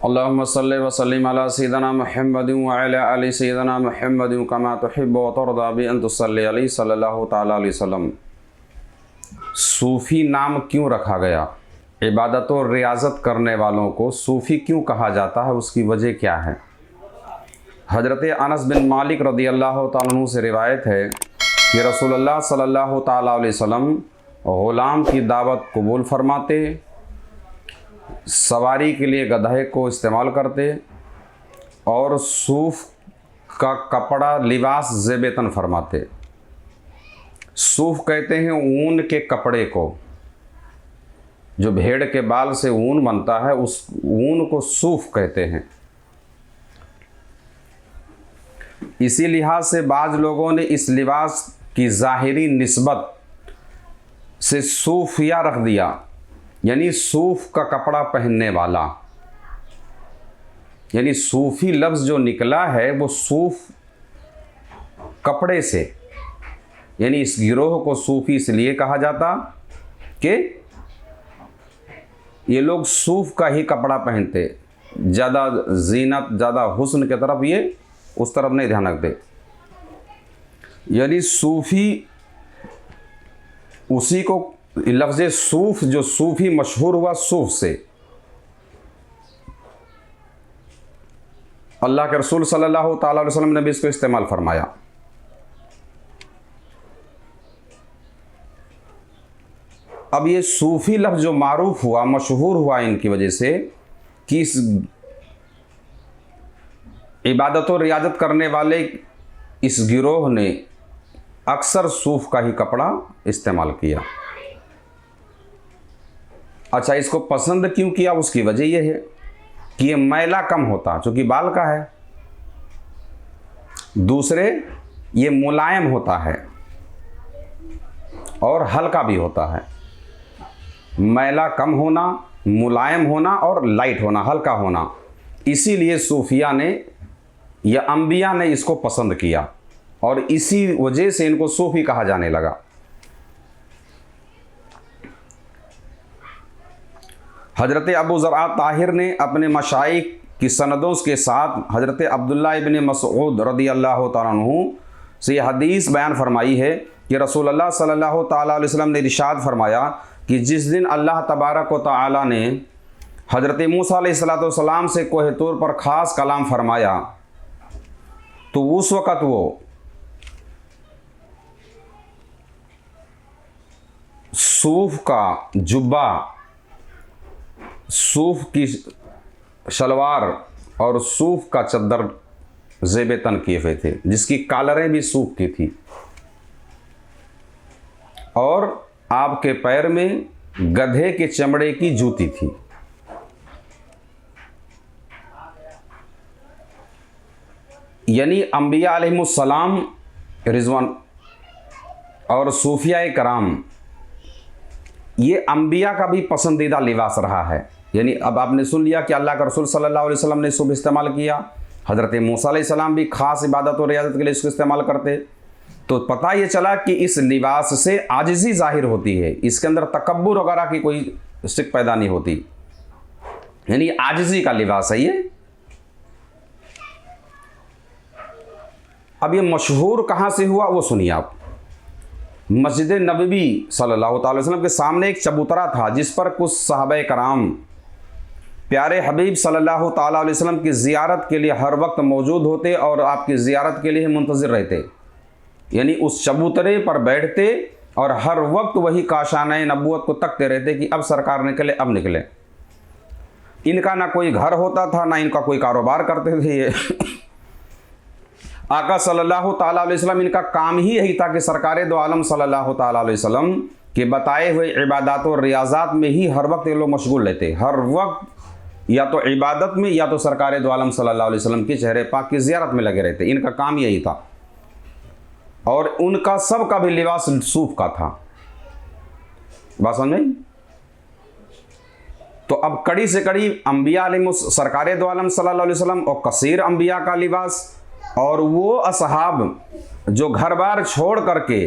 अल्लाहुम्मा सल्लि व सल्लिम अला सय्यिदिना मुहम्मदिन व अला आलि सय्यिदिना मुहम्मदिन कमा तुहिब्बु व तर्दा बि अन तुसल्ली अलैहि सल्लल्लाहु तआला अलैहि वसल्लम। सूफ़ी नाम क्यों रखा गया? इबादत और रियाज़त करने वालों को सूफ़ी क्यों कहा जाता है, उसकी वजह क्या है? हज़रत अनस बिन मालिक रज़ियल्लाहु तआला अन्हु से रिवायत है कि रसूलुल्लाह सल्लल्लाहु तआला अलैहि वसल्लम ग़ुलाम की दावत कबूल फरमाते, सवारी के लिए गधे को इस्तेमाल करते और सूफ़ का कपड़ा लिबास ज़ेबतन फरमाते। सूफ़ कहते हैं ऊन के कपड़े को, जो भेड़ के बाल से ऊन बनता है उस ऊन को सूफ़ कहते हैं। इसी लिहाज से बाज़ लोगों ने इस लिबास की ज़ाहिरी निस्बत से सूफ़िया रख दिया, यानी सूफ़ का कपड़ा पहनने वाला, यानी सूफ़ी लफ्ज़ जो निकला है वो सूफ़ कपड़े से, यानी इस गिरोह को सूफ़ी इसलिए कहा जाता कि ये लोग सूफ़ का ही कपड़ा पहनते, ज़्यादा जीनत ज़्यादा हुस्न की तरफ ये उस तरफ नहीं ध्यान रखते। यानी सूफ़ी उसी को लफ्ज़ सूफ़, जो सूफ़ी मशहूर हुआ सूफ़ से, अल्लाह के रसूल सल्लल्लाहु तआला अलैहि वसल्लम ने भी इसको इस्तेमाल फरमाया। अब ये सूफ़ी लफ्ज़ जो मारूफ हुआ, मशहूर हुआ इनकी वजह से कि इस इबादत और रियाज़त करने वाले इस गिरोह ने अक्सर सूफ़ का ही कपड़ा इस्तेमाल किया। अच्छा, इसको पसंद क्यों किया? उसकी वजह यह है कि ये मैला कम होता, चूँकि बाल का है। दूसरे, ये मुलायम होता है और हल्का भी होता है। मैला कम होना, मुलायम होना और लाइट होना, हल्का होना, इसीलिए सूफिया ने या अंबिया ने इसको पसंद किया और इसी वजह से इनको सूफी कहा जाने लगा। हज़रत अबू ज़रआ ताहिर ने अपने मशाइख की सनदों के साथ हज़रत अब्दुल्लाह इब्न मसऊद रज़ियल्लाहु तआला अन्हु से हदीस बयान फरमाई है कि रसूलुल्लाह सल्लल्लाहु तआला अलैहि वसल्लम ने इरशाद फरमाया कि जिस दिन अल्लाह तबारक व तआला ने हज़रत मूसा अलैहिस्सलातु वस्सलाम से कोह तूर पर ख़ास कलाम फरमाया, तो उस वक़्त वो सूफ़ का जुब्बा, सूफ़ की शलवार और सूफ़ का चद्दर ज़ेबतन किए हुए थे, जिसकी कालरें भी सूफ़ की थी, और आपके पैर में गधे के चमड़े की जूती थी। यानी अंबिया अलैहिमुस्सलाम रिज़वान और सूफिया कराम, ये अंबिया का भी पसंदीदा लिबास रहा है। यानी अब आपने सुन लिया कि अल्लाह का रसूल सल्लल्लाहु अलैहि वसल्लम ने सूफ़ इस्तेमाल किया, हज़रत मूसा अलैहिस्सलाम भी ख़ास इबादत और रियाज़त के लिए इसको इस्तेमाल करते। तो पता ये चला कि इस लिबास से आजिज़ी ज़ाहिर होती है, इसके अंदर तकब्बुर वगैरह की कोई सिक पैदा नहीं होती, यानी आजिज़ी का लिबास है ये। अब ये मशहूर कहाँ से हुआ वो सुनिए आप। मस्जिद नबवी सल्लल्लाहु अलैहि वसल्लम के सामने एक चबूतरा था जिस पर कुछ सहाबाए कराम प्यारे हबीब सल्लल्लाहु अलैहि वसल्लम की ज़ियारत के लिए हर वक्त मौजूद होते और आपकी ज़ियारत के लिए मुंतज़िर रहते। यानी उस चबूतरे पर बैठते और हर वक्त वही काशाने नबूवत को तकते रहते कि अब सरकार निकले, अब निकले। इनका ना कोई घर होता था, ना इनका कोई कारोबार करते थे ये। आका सल्लल्लाहु ताला अलैहि वसल्लम, इनका काम ही यही था कि सरकार दो आलम सल्लल्लाहु ताला अलैहि वसल्लम के बताए हुए इबादत और रियाज़ात में ही हर वक्त ये लोग मशगूल रहते। हर वक्त या तो इबादत में या तो सरकार दो आलम सल्लल्लाहु अलैहि वसल्लम के चेहरे पाक की ज़ियारत में लगे रहते। इनका काम यही था और उनका सब का भी लिबास सूफ़ का था। बात समझ में? तो अब कड़ी से कड़ी अंबिया सरकार दो आलम सल्लल्लाहु अलैहि वसल्लम और कसीर अंबिया का लिबास, और वो असहाब जो घर बार छोड़ करके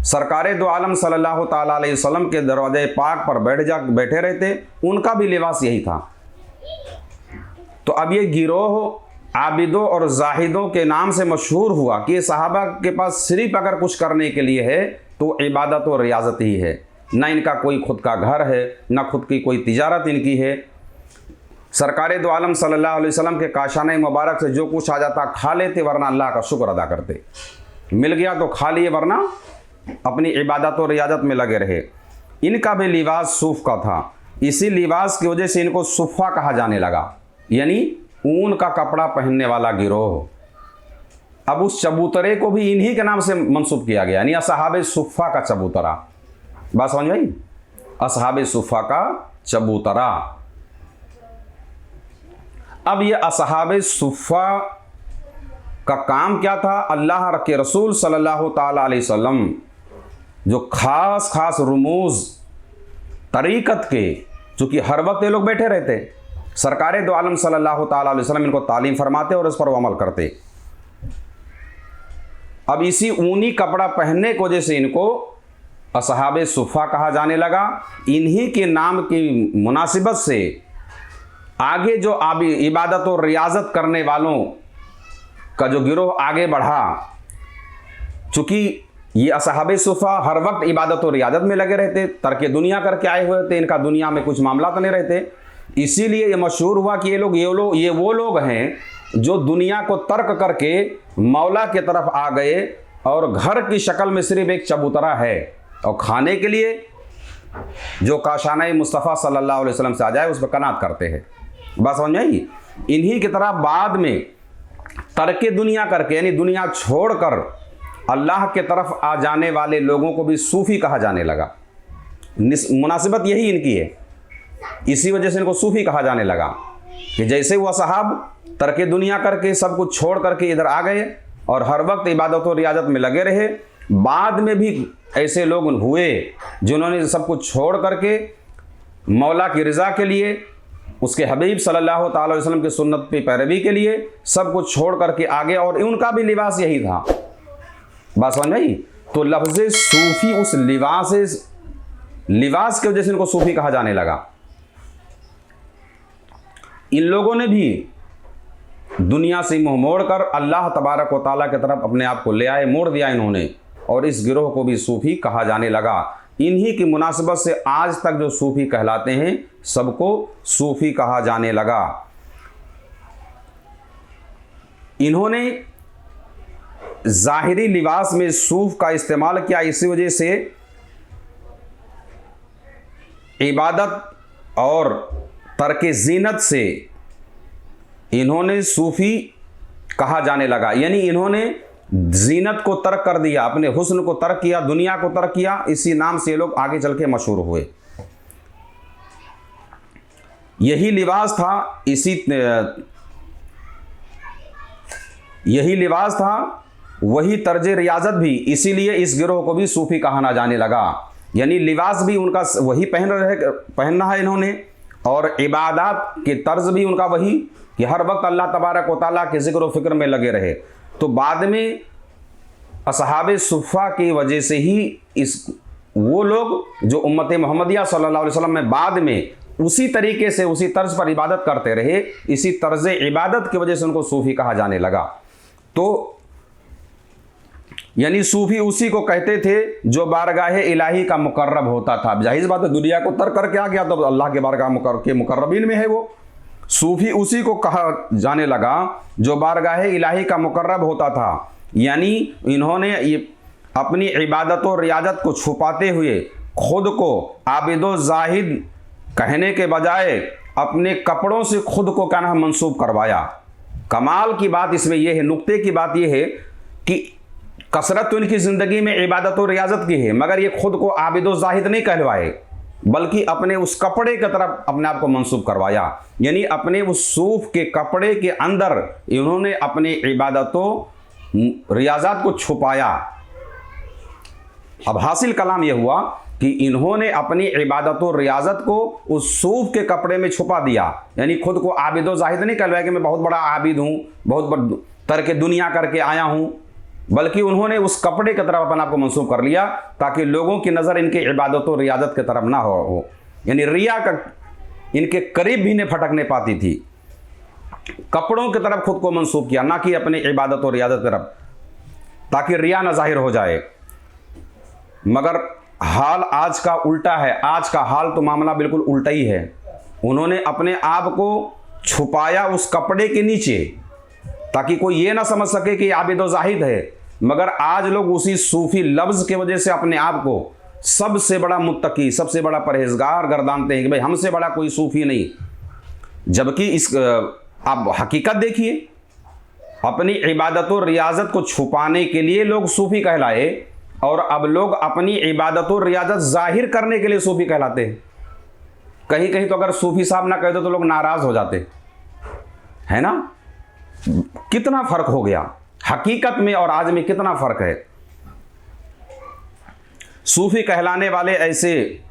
सरकार दो आलम सल्लल्लाहु ताला अलैहि वसल्लम के दरवाजे पाक पर बैठे रहते, उनका भी लिबास यही था। तो अब ये गिरोह आबिदों और जाहिदों के नाम से मशहूर हुआ कि सहाबा के पास सिर्फ अगर कुछ करने के लिए है तो इबादत और रियाजत ही है। ना इनका कोई खुद का घर है, ना खुद की कोई तिजारत इनकी है। सरकार दो आलम सल्लल्लाहु अलैहि वसल्लम के काशाने मुबारक से जो कुछ आ जाता खा लेते, वरना अल्लाह का शुक्र अदा करते। मिल गया तो खा लिए, वरना अपनी इबादत और रियाजत में लगे रहे। इनका भी लिबास सूफ का था। इसी लिबास की वजह से इनको सुफ़ा कहा जाने लगा, यानी ऊन का कपड़ा पहनने वाला गिरोह। अब उस चबूतरे को भी इन्हीं के नाम से मंसूब किया गया, यानी असहाबे सुफ़ा का चबूतरा। बात समझ आई? असहाबे सुफ़ा का चबूतरा। अब ये असहाबे सुफ़ा का काम क्या था? अल्लाह के रसूल सल्लल्लाहु ताला अलैहि वसल्लम जो खास खास रुमूज़ तरीक़त के, चूँकि हर वक्त ये लोग बैठे रहते, सरकार दो आलम सल्लल्लाहु ताला अलैहि वसल्लम इनको तालीम फरमाते और इस पर वो अमल करते। अब इसी ऊनी कपड़ा पहनने की वजह से इनको असहाबे सुफ़ा कहा जाने लगा। इन्हीं के नाम की मुनासिबत से आगे जो इबादत और रियाजत करने वालों का जो गिरोह आगे बढ़ा, चूँकि ये असहाबे सुफ़ा हर वक्त इबादत और रियाजत में लगे रहते, तर्क दुनिया करके आए हुए थे, इनका दुनिया में कुछ मामला तो नहीं रहते। इसीलिए ये मशहूर हुआ कि ये वो लोग हैं जो दुनिया को तर्क करके मौला की तरफ आ गए और घर की शक्ल में सिर्फ एक चबूतरा है और खाने के लिए जो काशाना मुस्तफ़ा सल्लल्लाहु अलैहि वसल्लम से आ जाए उस पर कनात करते हैं। बस समझ में आई? इन्हीं की तरह बाद में तर्क दुनिया करके, यानी दुनिया छोड़कर अल्लाह के तरफ आ जाने वाले लोगों को भी सूफ़ी कहा जाने लगा। मुनासिबत यही इनकी है, इसी वजह से इनको सूफ़ी कहा जाने लगा कि जैसे वो असहाब तर्क दुनिया करके सब कुछ छोड़ करके इधर आ गए और हर वक्त इबादत और रियाजत में लगे रहे, बाद में भी ऐसे लोग हुए जिन्होंने सब कुछ छोड़ करके मौला की रज़ा के लिए, उसके हबीब सल्लल्लाहु ताला अलैहि वसल्लम की सुन्नत पे पैरवी के लिए सब कुछ छोड़ करके आगे, और उनका भी लिबास यही था। बात समझ आई? तो लफ्ज़ सूफ़ी उस लिबास की वजह से इनको सूफ़ी कहा जाने लगा। इन लोगों ने भी दुनिया से मुंह मोड़कर अल्लाह तबारक व तआला की तरफ अपने आप को ले आए, मोड़ दिया इन्होंने, और इस गिरोह को भी सूफ़ी कहा जाने लगा। इन्हीं की मुनासिबत से आज तक जो सूफ़ी कहलाते हैं सबको सूफ़ी कहा जाने लगा। इन्होंने ज़ाहिरी लिबास में सूफ़ का इस्तेमाल किया, इसी वजह से इबादत और तर्क ज़ीनत से इन्होंने सूफ़ी कहा जाने लगा। यानी इन्होंने ज़ीनत को तर्क कर दिया, अपने हुस्न को तर्क किया, दुनिया को तर्क किया। इसी नाम से ये लोग आगे चल के मशहूर हुए। यही लिबास था, वही तर्ज रियाजत भी, इसीलिए इस गिरोह को भी सूफ़ी कहा जाने लगा। यानी लिबास भी उनका वही पहनना है इन्होंने, और इबादत के तर्ज भी उनका वही कि हर वक्त अल्लाह तबारक व तआला के ज़िक्र व फ़िक्र में लगे रहे। तो बाद में असहाबे सुफ़ा की वजह से ही वो लोग जो उम्मत मोहम्मदिया सल्लल्लाहु अलैहि वसल्लम में बाद में उसी तरीके से उसी तर्ज पर इबादत करते रहे, इसी तर्ज इबादत की वजह से उनको सूफ़ी कहा जाने लगा। तो यानी सूफ़ी उसी को कहते थे जो बारगाह इलाही का मुकर्रब होता था। जाहिर बात है, दुनिया को तर्क करके आ गया तो अल्लाह के बारगाह के मुकर्रबीन में है वो। सूफ़ी उसी को कहा जाने लगा जो बारगाह इलाही का मुकर्रब होता था। यानी इन्होंने अपनी इबादत और रियाजत को छुपाते हुए खुद को आबिदो जाहिद कहने के बजाय अपने कपड़ों से खुद को क्या नाम मंसूब करवाया। कमाल की बात इसमें यह है, नुक्ते की बात यह है कि कसरत तो इनकी ज़िंदगी में इबादत और रियाजत की है, मगर ये खुद को आबिदो जाहिद नहीं कहलवाए, बल्कि अपने उस कपड़े की तरफ अपने आप को मंसूब करवाया। यानी अपने उस सूफ़ के कपड़े के अंदर इन्होंने अपनी इबादतों रियाजत को छुपाया। अब हासिल कलाम यह हुआ कि इन्होंने अपनी इबादतों रियाजत को उस सूफ़ के कपड़े में छुपा दिया। यानी खुद को आबिदो जाहिद नहीं कहलवाया कि मैं बहुत बड़ा आबिद हूँ, बहुत बड़ा तर्क दुनिया करके आया हूँ, बल्कि उन्होंने उस कपड़े की तरफ अपने आप को मंसूब कर लिया ताकि लोगों की नज़र इनके इबादत और रियाजत की तरफ ना हो। यानी रिया का इनके करीब भी नहीं फटकने पाती थी। कपड़ों की तरफ खुद को मंसूब किया, ना कि अपनी इबादत और रियादत की तरफ, ताकि रिया न जाहिर हो जाए। मगर हाल आज का उल्टा है, आज का हाल तो मामला बिल्कुल उल्टा ही है। उन्होंने अपने आप को छुपाया उस कपड़े के नीचे, ताकि कोई ये ना समझ सके कि आबिद व जाहिद है। मगर आज लोग उसी सूफी लफ्ज़ की वजह से अपने आप को सबसे बड़ा मुत्तकी, सबसे बड़ा परहेजगार गर्दानते हैं कि भाई हमसे बड़ा कोई सूफी नहीं। जबकि इस आप हकीकत देखिए, अपनी इबादत और रियाजत को छुपाने के लिए लोग सूफी कहलाए, और अब लोग अपनी इबादत और रियाजत जाहिर करने के लिए सूफी कहलाते हैं। कहीं कहीं तो अगर सूफी साहब ना कहते तो लोग नाराज हो जाते, है ना। कितना फर्क हो गया हकीकत में और आज में, कितना फर्क है। सूफी कहलाने वाले ऐसे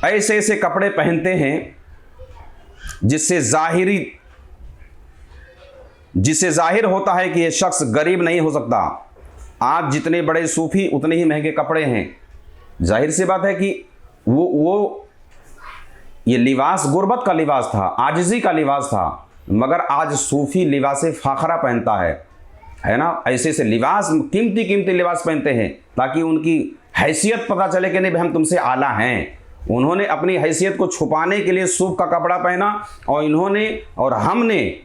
ऐसे कपड़े पहनते हैं जिससे जाहिर होता है कि यह शख्स गरीब नहीं हो सकता। आज जितने बड़े सूफी उतने ही महंगे कपड़े हैं। जाहिर सी बात है कि ये लिबास गुर्बत का लिबास था, आजिज़ी का लिबास था। मगर आज सूफी लिबास फ़ाखरा पहनता है ना। ऐसे से लिबास, कीमती लिबास पहनते हैं ताकि उनकी हैसियत पता चले कि नहीं भाई हम तुमसे आला हैं। उन्होंने अपनी हैसियत को छुपाने के लिए सूफ का कपड़ा पहना, और इन्होंने और हमने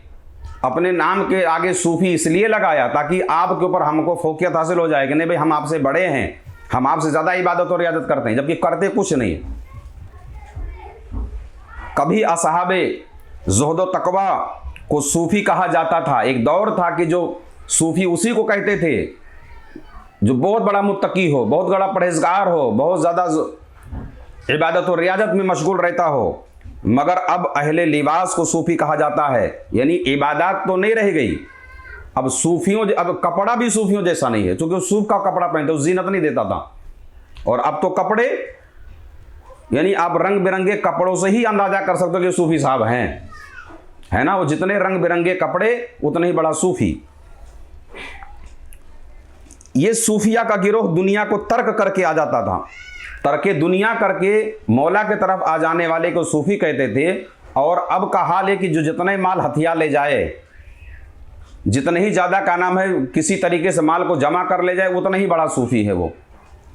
अपने नाम के आगे सूफी इसलिए लगाया ताकि आपके ऊपर हमको फोकियत हासिल हो जाए कि नहीं भाई हम आपसे बड़े हैं, हम आपसे ज़्यादा इबादत और रियादत करते हैं, जबकि करते कुछ नहीं। कभी असहाबे ज़ुहद व तक़वा को सूफ़ी कहा जाता था। एक दौर था कि जो सूफ़ी उसी को कहते थे जो बहुत बड़ा मुत्तकी हो, बहुत बड़ा परहेजगार हो, बहुत ज़्यादा इबादत और रियादत में मशगूल रहता हो। मगर अब अहले लिबास को सूफ़ी कहा जाता है, यानी इबादत तो नहीं रह गई। अब सूफ़ियों, अब कपड़ा भी सूफ़ियों जैसा नहीं है, क्योंकि सूफ़ का कपड़ा पहनते वो जीनत नहीं देता था। और अब तो कपड़े, यानी आप रंग बिरंगे कपड़ों से ही अंदाजा कर सकते हो कि सूफ़ी साहब हैं, है ना। वो जितने रंग बिरंगे कपड़े उतने ही बड़ा सूफ़ी। ये सूफिया का गिरोह दुनिया को तर्क करके आ जाता था। तर्के दुनिया करके मौला के तरफ आ जाने वाले को सूफी कहते थे। और अब का हाल है कि जो जितने माल हथिया ले जाए, जितने ही ज़्यादा का नाम है किसी तरीके से माल को जमा कर ले जाए, उतना ही बड़ा सूफी है वो,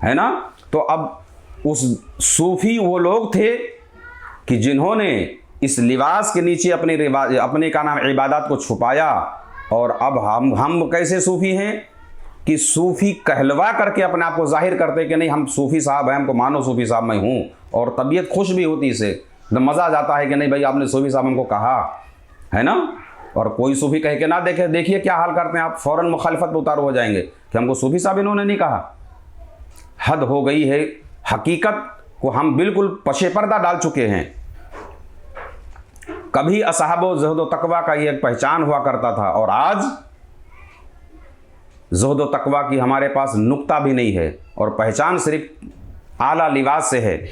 है ना। तो अब उस सूफी वो लोग थे कि जिन्होंने इस लिबास के नीचे अपने का नाम इबादत को छुपाया। और अब हम कैसे सूफी हैं कि सूफी कहलवा करके अपने आप को जाहिर करते कि नहीं हम सूफी साहब हैं, हमको मानो सूफी साहब मैं हूँ। और तबीयत खुश भी होती इससे, तो मज़ा आ जाता है कि नहीं भाई आपने सूफी साहब हमको कहा, है ना। और कोई सूफी कह के ना देखे, देखिए क्या हाल करते हैं आप, फ़ौरन मुखालफत पर उतारू हो जाएंगे कि हमको सूफी साहब इन्होंने नहीं कहा। हद हो गई है। हकीकत को हम बिल्कुल पशे पर्दा डाल चुके हैं। कभी असहाबो ज़ुहद व तक़वा का ये पहचान हुआ करता था, और आज ज़ुहद व तक़वा की हमारे पास नुक्ता भी नहीं है, और पहचान सिर्फ आला लिबास से है।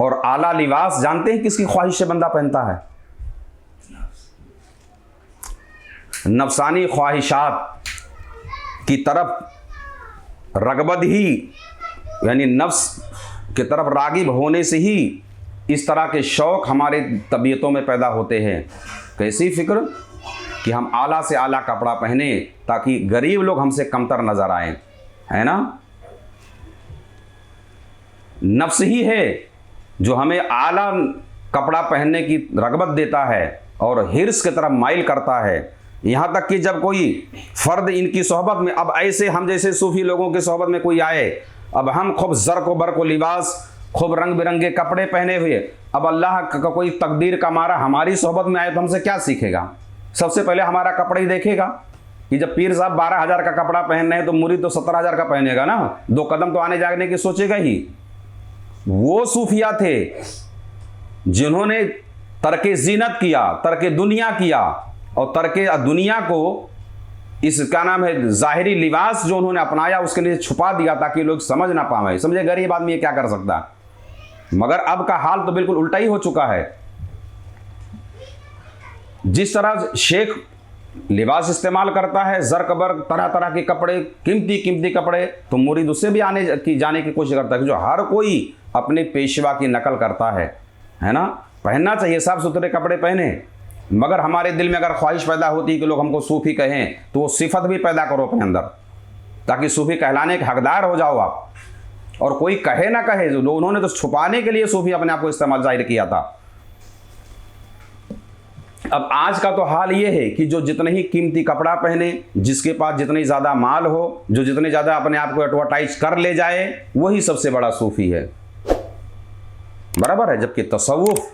और आला लिबास जानते हैं किसकी ख्वाहिश से बंदा पहनता है? नफसानी ख्वाहिशात की तरफ रगबत ही, यानी नफ्स की तरफ रागिब होने से ही इस तरह के शौक़ हमारे तबीयतों में पैदा होते हैं। कैसी फ़िक्र कि हम आला से आला कपड़ा पहने ताकि गरीब लोग हमसे कमतर नज़र आएं, है ना। नफ्स ही है जो हमें आला कपड़ा पहनने की रगबत देता है और हिर्स की तरफ माइल करता है। यहाँ तक कि जब कोई फ़र्द इनकी सोहबत में, अब ऐसे हम जैसे सूफ़ी लोगों की सोहबत में कोई आए, अब हम खूब ज़र्क़ बर्क़ लिबास, खूब रंग बिरंगे कपड़े पहने हुए, अब अल्लाह का कोई तकदीर का मारा हमारी सोहबत में आए तो हमसे क्या सीखेगा? सबसे पहले हमारा कपड़ा ही देखेगा कि जब पीर साहब 12,000 का कपड़ा पहन रहे हैं तो मुरीद तो 17,000 का पहनेगा ना, 2 कदम तो आने जाने की सोचेगा ही। वो सूफिया थे जिन्होंने तर्के ज़ीनत किया, तर्के दुनिया किया, और तर्के दुनिया को इसका नाम है ज़ाहिरी लिबास जो उन्होंने अपनाया उसके लिए छुपा दिया ताकि लोग समझ ना पाए। समझे गरीब आदमी ये क्या कर सकता है। मगर अब का हाल तो बिल्कुल उल्टा ही हो चुका है। जिस तरह शेख लिबास इस्तेमाल करता है, ज़र्क़ बर्क़, तरह तरह के कपड़े, कीमती कपड़े, तो मुरीद उससे भी जाने की कोशिश करता है कि जो हर कोई अपने पेशवा की नकल करता है ना। पहनना चाहिए, साफ सुथरे कपड़े पहने, मगर हमारे दिल में अगर ख्वाहिश पैदा होती है कि लोग हमको सूफ़ी कहें तो वो सिफत भी पैदा करो अपने अंदर, ताकि सूफ़ी कहलाने के हकदार हो जाओ आप। और कोई कहे ना कहे, जो उन्होंने तो छुपाने के लिए सूफ़ी अपने आप को इस्तेमाल जाहिर किया था। अब आज का तो हाल ये है कि जो जितने ही कीमती कपड़ा पहने, जिसके पास जितनी ज़्यादा माल हो, जो जितने ज़्यादा अपने आप को एडवर्टाइज कर ले जाए, वही सबसे बड़ा सूफ़ी है। बराबर है। जबकि तसव्वुफ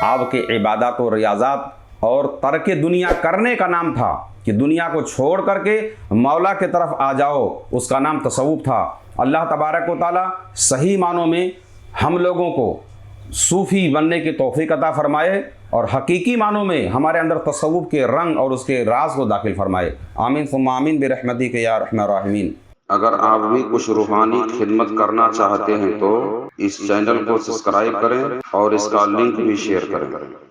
आपके इबादत और रियाज़ात और तर्क दुनिया करने का नाम था, कि दुनिया को छोड़ करके मौला की तरफ आ जाओ, उसका नाम तसव्वुफ था। अल्लाह तबारक व तआला सही मानों में हम लोगों को सूफ़ी बनने की तौफीक अता फरमाए और हकीकी मानों में हमारे अंदर तसव्वुफ के रंग और उसके राज को दाखिल फरमाए। आमीन सुम्मा आमीन बिरहमतिक या रहमान राहिमीन। अगर आप भी कुछ रूहानी खिदमत करना चाहते हैं तो इस चैनल को सब्सक्राइब करें और इसका लिंक भी शेयर करें।